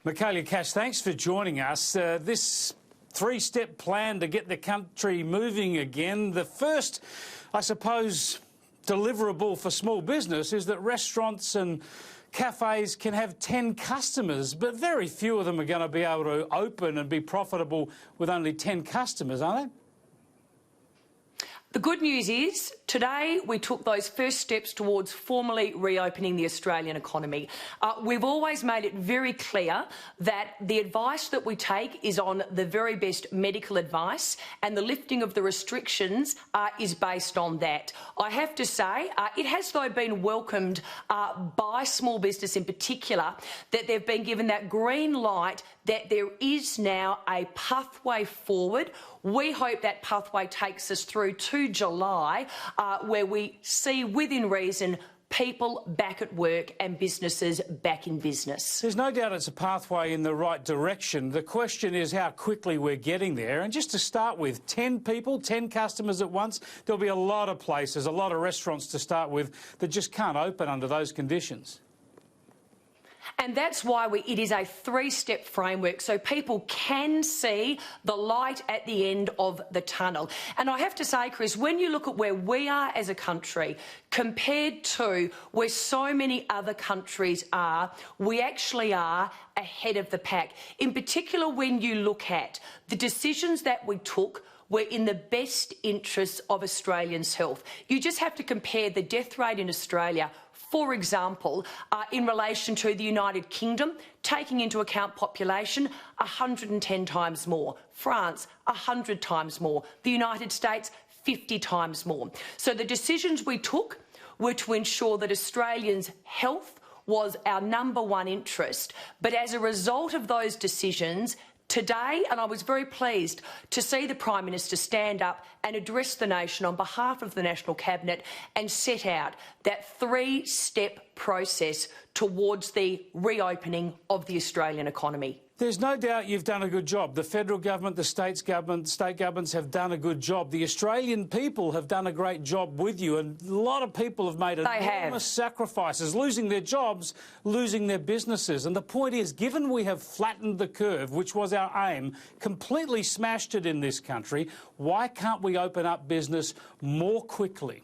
Michaelia Cash, thanks for joining us. This three-step plan to get the country moving again. The first, I suppose, deliverable for small business is that restaurants and cafes can have 10 customers, but very few of them are going to be able to open and be profitable with only 10 customers, are they? The good news is, today we took those first steps towards formally reopening the Australian economy. We've always made it very clear that the advice that we take is on the very best medical advice, and the lifting of the restrictions is based on that. I have to say, it has though been welcomed by small business in particular that they've been given that green light that there is now a pathway forward. We hope that pathway takes us through to July, where we see within reason people back at work and businesses back in business. There's no doubt it's a pathway in the right direction. The question is how quickly we're getting there. And just to start with, 10 people, 10 customers at once, there'll be a lot of places, a lot of restaurants to start with that just can't open under those conditions. And that's why it is a three-step framework, so people can see the light at the end of the tunnel. And I have to say, Chris, when you look at where we are as a country compared to where so many other countries are, we actually are ahead of the pack. In particular, when you look at the decisions that we took were in the best interests of Australians' health. You just have to compare the death rate in Australia, for example, in relation to the United Kingdom, taking into account population, 110 times more. France, 100 times more. The United States, 50 times more. So the decisions we took were to ensure that Australians' health was our #1 interest. But as a result of those decisions, today, and I was very pleased to see the Prime Minister stand up and address the nation on behalf of the National Cabinet and set out that three-step process towards the reopening of the Australian economy. There's no doubt you've done a good job. The federal government, the state governments have done a good job. The Australian people have done a great job with you, and a lot of people have made enormous sacrifices, losing their jobs, losing their businesses. And the point is, given we have flattened the curve, which was our aim, completely smashed it in this country, why can't we open up business more quickly?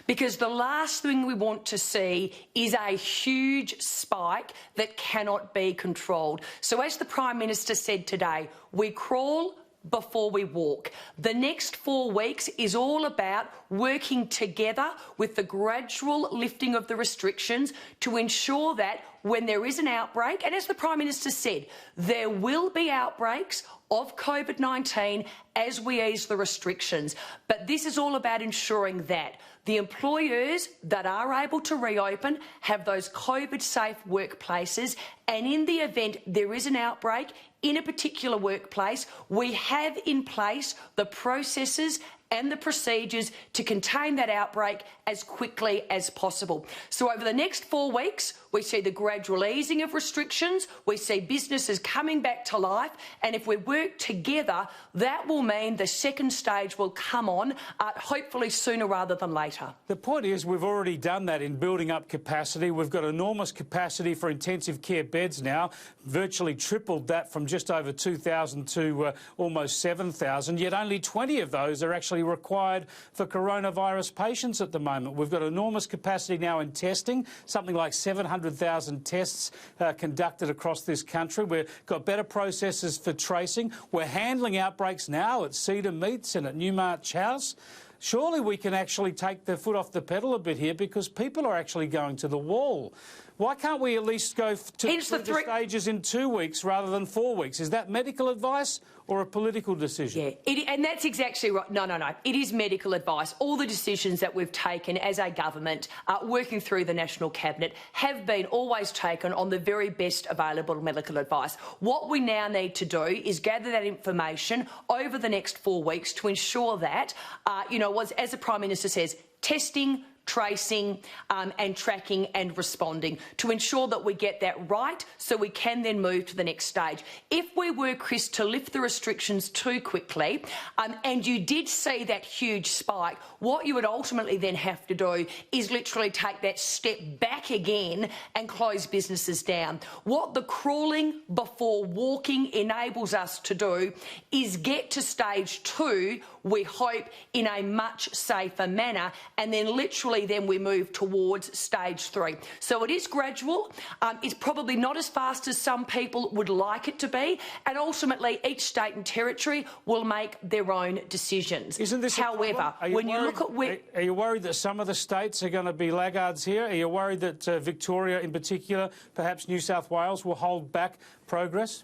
Because the last thing we want to see is a huge spike that cannot be controlled. So as the Prime Minister said today, we crawl before we walk. The next 4 weeks is all about working together with the gradual lifting of the restrictions to ensure that when there is an outbreak, and as the Prime Minister said, there will be outbreaks of COVID-19 as we ease the restrictions. But this is all about ensuring that the employers that are able to reopen have those COVID-safe workplaces, and in the event there is an outbreak in a particular workplace, we have in place the processes and the procedures to contain that outbreak as quickly as possible. So over the next 4 weeks, we see the gradual easing of restrictions, we see businesses coming back to life, and if we work together, that will mean the second stage will come on, hopefully sooner rather than later. The point is we've already done that in building up capacity. We've got enormous capacity for intensive care beds now, virtually tripled that from just over 2,000 to almost 7,000, yet only 20 of those are actually required for coronavirus patients at the moment. We've got enormous capacity now in testing, something like 700,000 tests conducted across this country. We've got better processes for tracing. We're handling outbreaks now at Cedar Meats and at Newmarch House. Surely we can actually take the foot off the pedal a bit here, because people are actually going to the wall. Why can't we at least go to the stages in 2 weeks rather than 4 weeks? Is that medical advice or a political decision? Yeah, and that's exactly right. No. It is medical advice. All the decisions that we've taken as a government, working through the National Cabinet, have been always taken on the very best available medical advice. What we now need to do is gather that information over the next 4 weeks to ensure that, as the Prime Minister says, testing, tracing and tracking and responding to ensure that we get that right so we can then move to the next stage. If we were, Chris, to lift the restrictions too quickly and you did see that huge spike, what you would ultimately then have to do is literally take that step back again and close businesses down. What the crawling before walking enables us to do is get to stage 2, we hope, in a much safer manner, and then literally then we move towards stage 3. So it is gradual. It's probably not as fast as some people would like it to be, and ultimately each state and territory will make their own decisions. Isn't this however, when you look at where... Are you worried that some of the states are going to be laggards here? Are you worried that Victoria in particular, perhaps New South Wales, will hold back progress?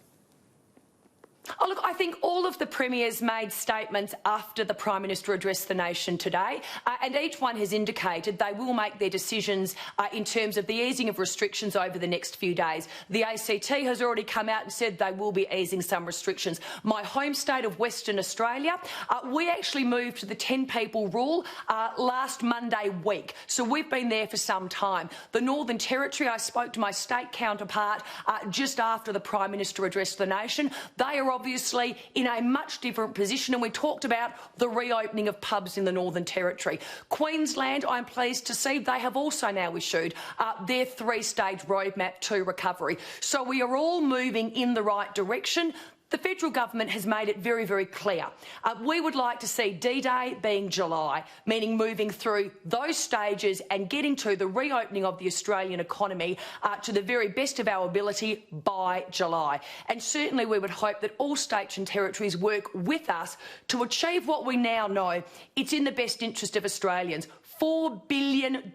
Oh, look, I think all of the premiers made statements after the Prime Minister addressed the nation today, and each one has indicated they will make their decisions in terms of the easing of restrictions over the next few days. The ACT has already come out and said they will be easing some restrictions. My home state of Western Australia, we actually moved to the 10-people rule last Monday week, so we've been there for some time. The Northern Territory, I spoke to my state counterpart just after the Prime Minister addressed the nation. They are obviously in a much different position, and we talked about the reopening of pubs in the Northern Territory. Queensland, I'm pleased to see, they have also now issued their 3-stage roadmap to recovery. So we are all moving in the right direction. The federal government has made it very, very clear. We would like to see D-Day being July, meaning moving through those stages and getting to the reopening of the Australian economy to the very best of our ability by July. And certainly we would hope that all states and territories work with us to achieve what we now know. It's in the best interest of Australians. $4 billion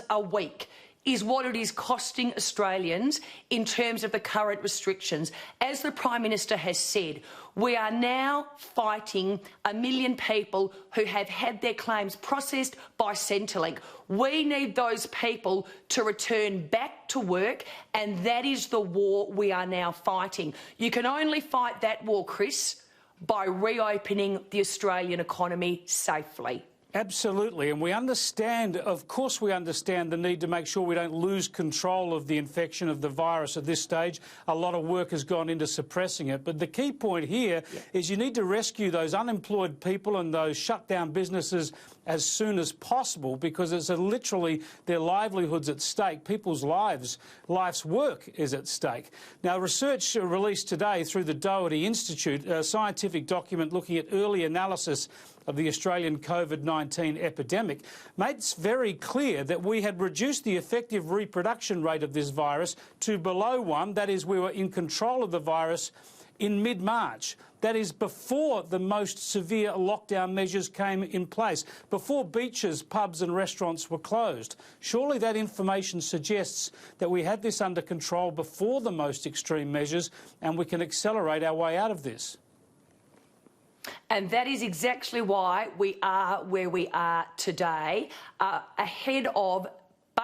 a week is what it is costing Australians in terms of the current restrictions. As the Prime Minister has said, we are now fighting 1 million people who have had their claims processed by Centrelink. We need those people to return back to work, and that is the war we are now fighting. You can only fight that war, Chris, by reopening the Australian economy safely. Absolutely, and we understand, of course we understand the need to make sure we don't lose control of the infection of the virus at this stage. A lot of work has gone into suppressing it, but the key point here is you need to rescue those unemployed people and those shut down businesses as soon as possible, because it's literally their livelihoods at stake. People's life's work is at stake. Now, research released today through the Doherty Institute, a scientific document looking at early analysis of the Australian COVID-19 epidemic, made it very clear that we had reduced the effective reproduction rate of this virus to below 1. That is, we were in control of the virus in mid-March. That is before the most severe lockdown measures came in place, before beaches, pubs and restaurants were closed. Surely that information suggests that we had this under control before the most extreme measures, and we can accelerate our way out of this. And that is exactly why we are where we are today, ahead of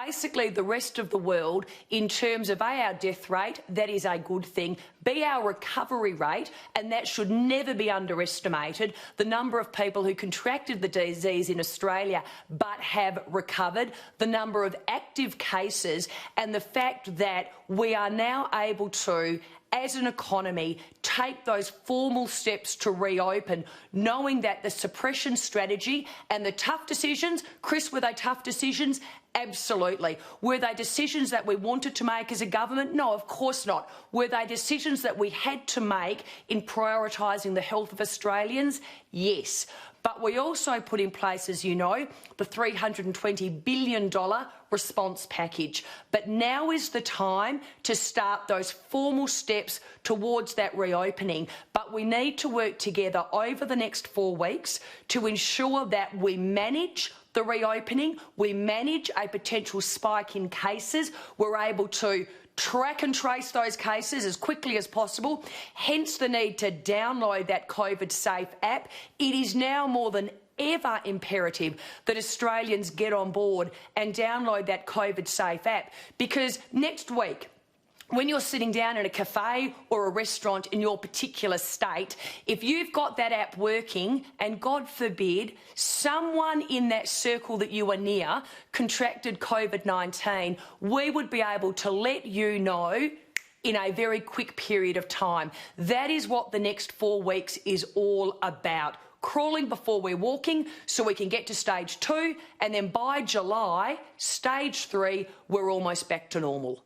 basically the rest of the world in terms of our death rate. That is a good thing. B, our recovery rate, and that should never be underestimated. The number of people who contracted the disease in Australia but have recovered, the number of active cases, and the fact that we are now able to, as an economy, take those formal steps to reopen, knowing that the suppression strategy and the tough decisions, Chris, were they tough decisions? Absolutely. Were they decisions that we wanted to make as a government? No, of course not. Were they decisions that we had to make in prioritising the health of Australians? Yes. But we also put in place, as you know, the $320 billion response package. But now is the time to start those formal steps towards that reopening. But we need to work together over the next 4 weeks to ensure that we manage the reopening, we manage a potential spike in cases, we're able to track and trace those cases as quickly as possible, hence the need to download that COVID Safe app. It is now more than ever imperative that Australians get on board and download that COVID Safe app, because next week when you're sitting down in a cafe or a restaurant in your particular state, if you've got that app working and, God forbid, someone in that circle that you are near contracted COVID-19, we would be able to let you know in a very quick period of time. That is what the next 4 weeks is all about. Crawling before we're walking so we can get to stage 2, and then by July, stage 3, we're almost back to normal.